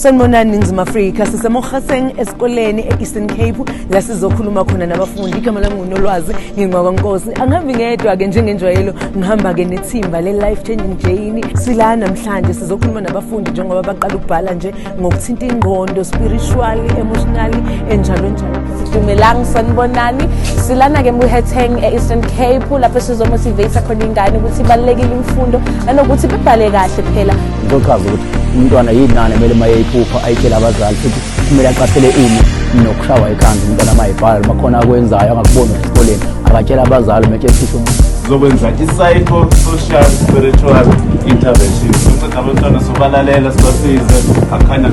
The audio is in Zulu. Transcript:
Sanibonani Ningizimu Afrika, siseMogatseng esikoleni e-Eastern Cape la sizokhuluma khona nabafundi. Igama lami nguNolwazi, ngingwakwaNkosi. Angihambi ngedwa ke njengenjwayelo, ngihamba ke nethimba le-Life Changing Journey. Sila namhlanje sizokhuluma nabafundi njengoba baqala ukubhala nje ngokuthinta ingqondo, spiritually, emotionally, enjalo njalo. Dumelang, sanibonani. Silana ke eMogatseng e-Eastern Cape lapho sizomotivate khona ingane ukuthi ibalekile imfundo nanokuthi bebhale kahle phela. Ngochaza ukuthi umntwana yinani kumele mayeyiphupha ayitshela abazali futhi kumele aqaphele ini nokushawa ekhanda umntwana mayibhala bakhona akwenzayo angakubona esikoleni akatshela abazali metshethisa sizokwenza i-psycho-social spiritual intervention. Sinceda abantwana sobalalela sibasize akhanya